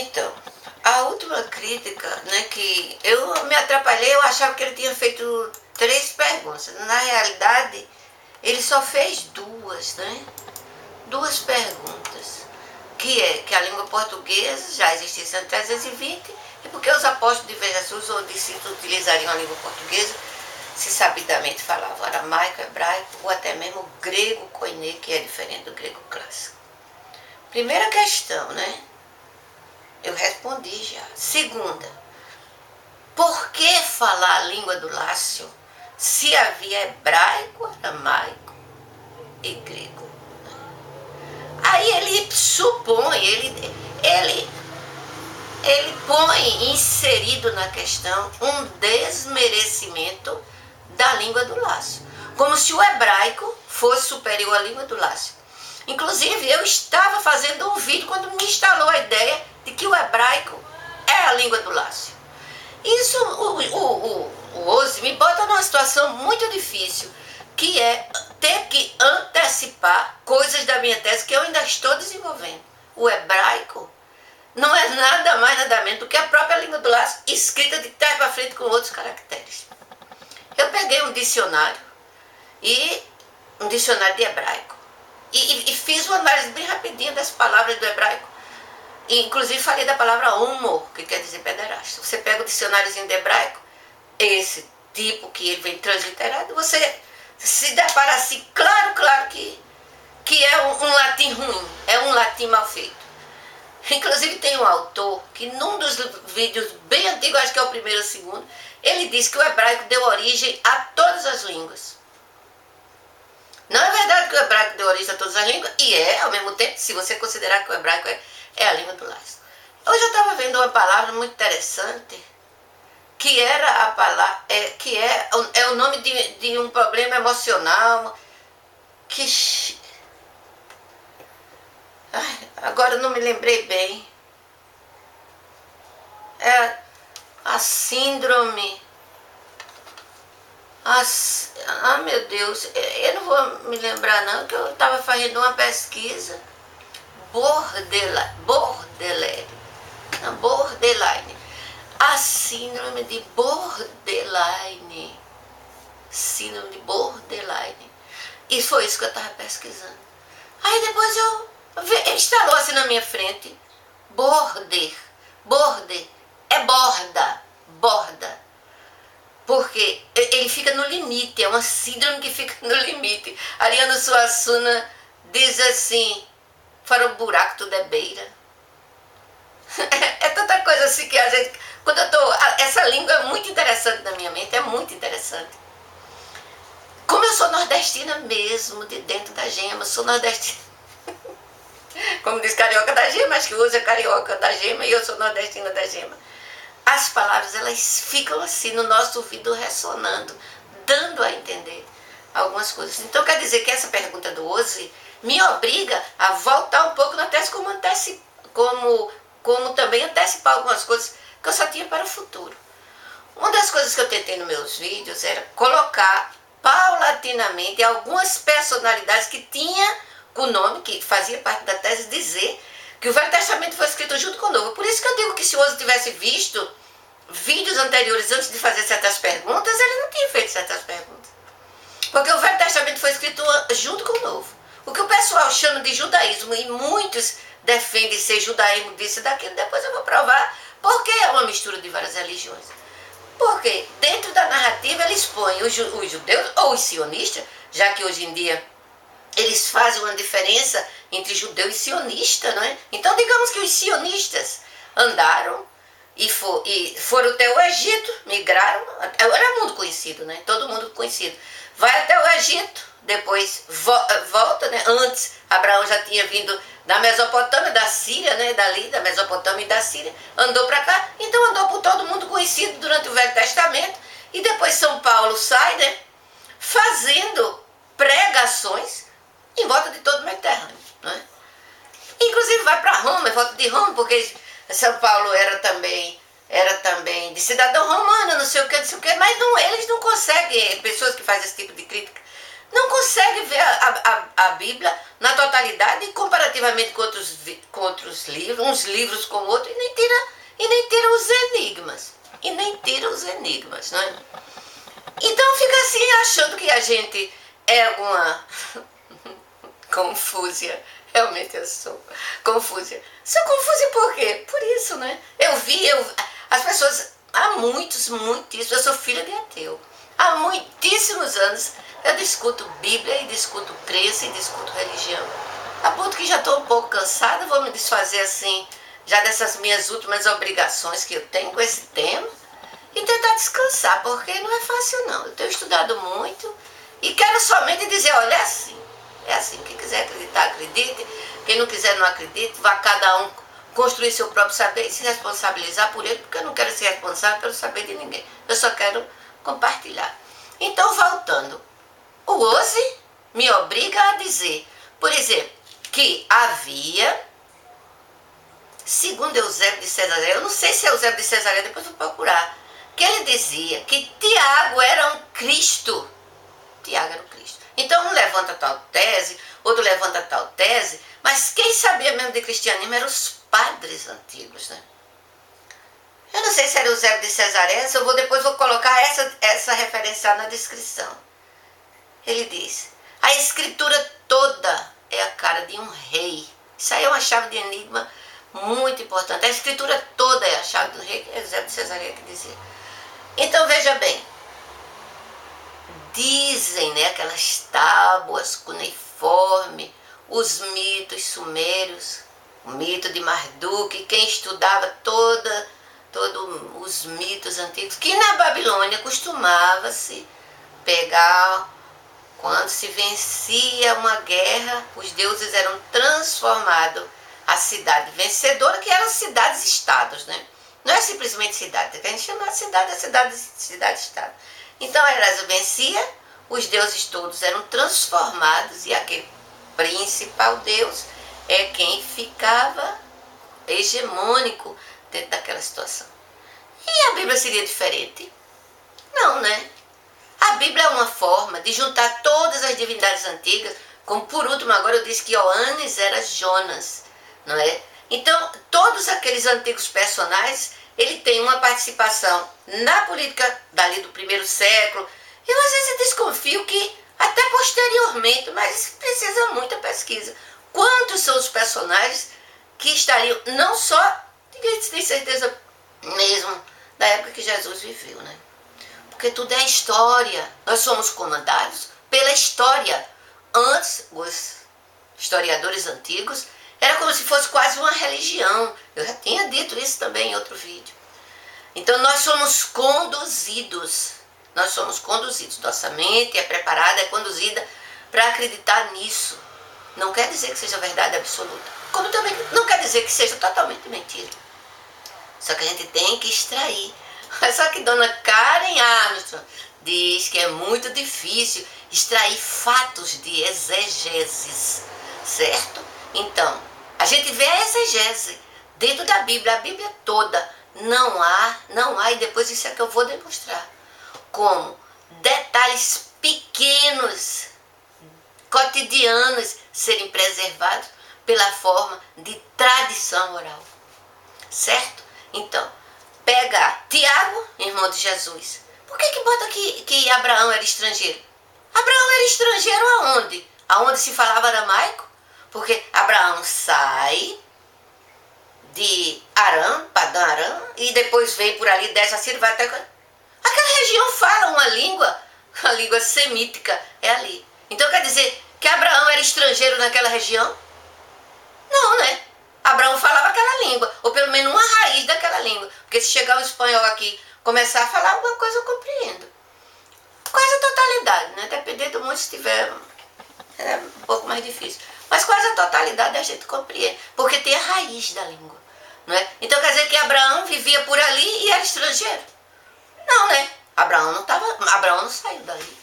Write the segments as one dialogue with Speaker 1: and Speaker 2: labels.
Speaker 1: Então, a última crítica, né, que eu me atrapalhei, eu achava que ele tinha feito 3 perguntas. Na realidade, ele só fez 2, né? 2 perguntas. Que é que a língua portuguesa já existia em 320 e porque os apóstolos de Jesus ou discípulos utilizariam a língua portuguesa se sabidamente falavam aramaico, hebraico ou até mesmo grego koiné, que é diferente do grego clássico. Primeira questão, né? Eu respondi já. Segunda, por que falar a língua do Lácio se havia hebraico, aramaico e grego? Aí ele supõe, ele põe inserido na questão um desmerecimento da língua do Lácio, como se o hebraico fosse superior à língua do Lácio. Inclusive, eu estava fazendo um vídeo quando me instalou a ideia de que o hebraico é a língua do Lácio. Isso, o Ozzy me bota numa situação muito difícil, que é ter que antecipar coisas da minha tese que eu ainda estou desenvolvendo. O hebraico não é nada mais nada menos do que a própria língua do Lácio, escrita de trás para frente com outros caracteres. Eu peguei um dicionário de hebraico e fiz uma análise bem rapidinha das palavras do hebraico. E, inclusive falei da palavra homo, que quer dizer pederasta. Você pega o dicionáriozinho de hebraico, esse tipo que ele vem transliterado, você se depara assim, claro que é um latim ruim, é um latim mal feito. Inclusive tem um autor que num dos vídeos bem antigos, acho que é o primeiro ou o segundo, ele diz que o hebraico deu origem a todas as línguas. Não é verdade que o hebraico deu origem a todas as línguas, e é, ao mesmo tempo, se você considerar que o hebraico é a língua do Lácio. Hoje eu estava vendo uma palavra muito interessante, que era a palavra, que é o nome de um problema emocional, que... Ai, agora eu não me lembrei bem. É a síndrome... meu Deus, eu não vou me lembrar não, que eu estava fazendo uma pesquisa. Borderline. A síndrome de borderline. Síndrome de borderline. E foi isso que eu estava pesquisando. Aí depois ele instalou assim na minha frente. Border é borda. Porque ele fica no limite, é uma síndrome que fica no limite. Ariano Suassuna diz assim, para o buraco tudo é beira. É tanta coisa assim que a gente... Quando eu tô... Essa língua é muito interessante na minha mente, é muito interessante. Como eu sou nordestina mesmo, de dentro da gema, sou nordestina. Como diz carioca da gema, acho que usa carioca da gema e eu sou nordestina da gema. As palavras, elas ficam assim no nosso ouvido ressonando, dando a entender algumas coisas. Então quer dizer que essa pergunta do Ozzy me obriga a voltar um pouco na tese, como também antecipar algumas coisas que eu só tinha para o futuro. Uma das coisas que eu tentei nos meus vídeos era colocar paulatinamente algumas personalidades que tinha o nome, que fazia parte da tese, dizer que o Velho Testamento foi escrito junto com o Novo. Por isso que eu digo que se o Ozzy tivesse visto vídeos anteriores antes de fazer certas perguntas, ele não tinha feito certas perguntas. Porque o Velho Testamento foi escrito junto com o Novo. O que o pessoal chama de judaísmo, e muitos defendem ser judaísmo disso e daquilo, depois eu vou provar porque é uma mistura de várias religiões. Porque dentro da narrativa eles põem os judeus ou os sionistas, já que hoje em dia eles fazem uma diferença entre judeu e sionista, não é? Então digamos que os sionistas andaram e foram até o Egito, migraram, era mundo conhecido, né? Todo mundo conhecido. Vai até o Egito, depois volta, né? Antes Abraão já tinha vindo da Mesopotâmia, da Síria, né? Dali, da Mesopotâmia e da Síria, andou para cá, então andou por todo mundo conhecido durante o Velho Testamento, e depois São Paulo sai, né? Fazendo pregações em volta de todo o Mediterrâneo, né? Inclusive vai para Roma, em volta de Roma, porque São Paulo era também de cidadão romano, não sei o que, mas não, eles não conseguem, pessoas que fazem esse tipo de crítica, não consegue ver a Bíblia na totalidade e comparativamente com outros livros, uns livros com outros, e nem tira os enigmas. E nem tira os enigmas, não é? Então fica assim achando que a gente é alguma confúzia. Realmente eu sou confúzia. Sou confúzia por quê? Por isso, né? As pessoas, há muitíssimos, eu sou filha de ateu. Há muitíssimos anos eu discuto Bíblia e discuto crença e discuto religião. A ponto que já estou um pouco cansada, vou me desfazer assim, já dessas minhas últimas obrigações que eu tenho com esse tema e tentar descansar, porque não é fácil não. Eu tenho estudado muito e quero somente dizer, olha, é assim, quem quiser acreditar, acredite, quem não quiser, não acredite, vá cada um construir seu próprio saber e se responsabilizar por ele, porque eu não quero ser responsável pelo saber de ninguém, eu só quero compartilhar. Então, voltando, o Ose me obriga a dizer, por exemplo, que havia, segundo Eusébio de Cesareia, eu não sei se é Eusébio de Cesareia, depois vou procurar, que ele dizia que Tiago era um Cristo. Tiago era o Cristo. Então um levanta tal tese, outro levanta tal tese, mas quem sabia mesmo de cristianismo eram os padres antigos, né? Eu não sei se era Eusébio de Cesareia, depois vou colocar essa referência na descrição. Ele diz, a escritura toda é a cara de um rei. Isso aí é uma chave de enigma muito importante. A escritura toda é a chave do rei, que é Eusébio de Cesareia que dizia. Então veja bem, dizem, né, aquelas tábuas cuneiforme, os mitos sumérios, o mito de Marduk, quem estudava todos os mitos antigos, que na Babilônia costumava-se pegar, quando se vencia uma guerra, os deuses eram transformados a cidade vencedora, que eram cidades-estados, né? Não é simplesmente cidade, que a gente chama de cidade-estado. Então Heráclito vencia, os deuses todos eram transformados e aquele principal deus é quem ficava hegemônico dentro daquela situação. E a Bíblia seria diferente? Não, né? A Bíblia é uma forma de juntar todas as divindades antigas, como por último agora eu disse que Ioannis era Jonas, não é? Então, todos aqueles antigos personagens, ele tem uma participação na política dali do primeiro século. Eu às vezes desconfio que até posteriormente, mas precisa muita pesquisa. Quantos são os personagens que estariam, não só, ninguém tem certeza mesmo, da época que Jesus viveu, né? Porque tudo é história. Nós somos comandados pela história. Antes, os historiadores antigos, era como se fosse quase uma religião. Eu já tinha dito isso também em outro vídeo. Então nós somos conduzidos. Nossa mente é preparada, é conduzida para acreditar nisso. Não quer dizer que seja verdade absoluta. Como também não quer dizer que seja totalmente mentira. Só que a gente tem que extrair. Só que Dona Karen Armstrong diz que é muito difícil extrair fatos de exegeses, certo? Então, a gente vê a exegese dentro da Bíblia, a Bíblia toda. Não há, e depois isso é que eu vou demonstrar. Como detalhes pequenos, cotidianos, serem preservados pela forma de tradição oral. Certo? Então, pega Tiago, irmão de Jesus. Por que bota que Abraão era estrangeiro? Abraão era estrangeiro aonde? Aonde se falava aramaico? Porque Abraão sai de Arã, Padã Arã, e depois vem por ali, desce a Síria, vai até... Aquela região fala uma língua, a língua semítica é ali. Então quer dizer que Abraão era estrangeiro naquela região? Não, né? Abraão falava aquela língua, ou pelo menos uma raiz daquela língua. Porque se chegar um espanhol aqui, começar a falar alguma coisa, eu compreendo. Quase a totalidade, né? Dependendo do mundo, se tiver, é um pouco mais difícil. Mas quase a totalidade a gente compreende, porque tem a raiz da língua, não é? Então quer dizer que Abraão vivia por ali e era estrangeiro? Não, né? Abraão não saiu dali.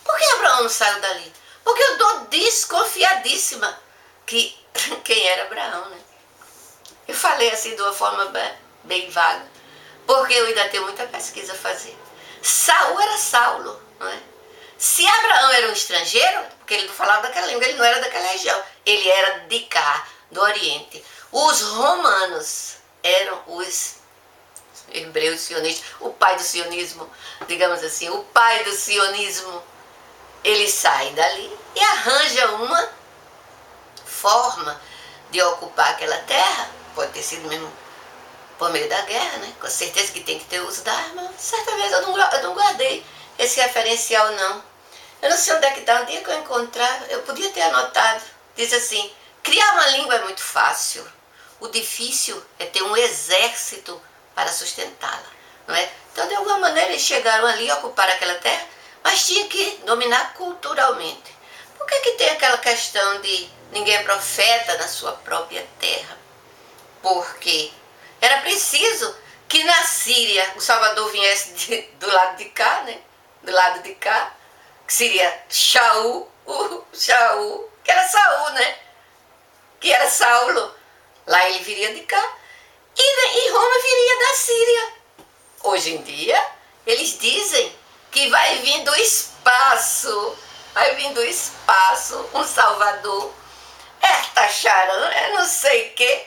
Speaker 1: Por que Abraão não saiu dali? Porque eu estou desconfiadíssima que quem era Abraão, né? Eu falei assim de uma forma bem vaga, porque eu ainda tenho muita pesquisa a fazer. Saul era Saulo, não é? Se Abraão era um estrangeiro, porque ele não falava daquela língua, ele não era daquela região, ele era de cá, do Oriente. Os romanos eram os hebreus sionistas, o pai do sionismo, digamos assim, o pai do sionismo. Ele sai dali e arranja uma forma de ocupar aquela terra, pode ter sido mesmo por meio da guerra, né? Com certeza que tem que ter uso da arma. Certa vez eu não guardei esse referencial, não. Eu não sei onde é que está, um dia que eu encontrar, eu podia ter anotado. Diz assim, criar uma língua é muito fácil, o difícil é ter um exército para sustentá-la, não é? Então, de alguma maneira, eles chegaram ali a ocupar aquela terra, mas tinha que dominar culturalmente. Por que tem aquela questão de ninguém é profeta na sua própria terra? Porque era preciso que na Síria o Salvador viesse do lado de cá, né? Do lado de cá, que seria Shaul, que era Saul, né? Que era Saulo. Lá ele viria de cá. E Roma viria da Síria. Hoje em dia, eles dizem que vai vir do espaço. Vai vir do espaço um Salvador. Tacharam, não sei o quê.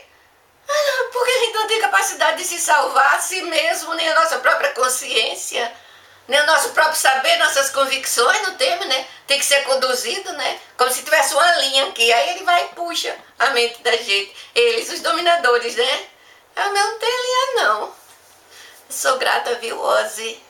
Speaker 1: Porque a gente não tem capacidade de se salvar a si mesmo, nem a nossa própria consciência, nem o nosso próprio saber, nossas convicções, não temos, né? Tem que ser conduzido, né? Como se tivesse uma linha aqui, aí ele vai e puxa a mente da gente. Eles, os dominadores, né? Eu não tenho linha, não. Sou grata, viu, Ozzy?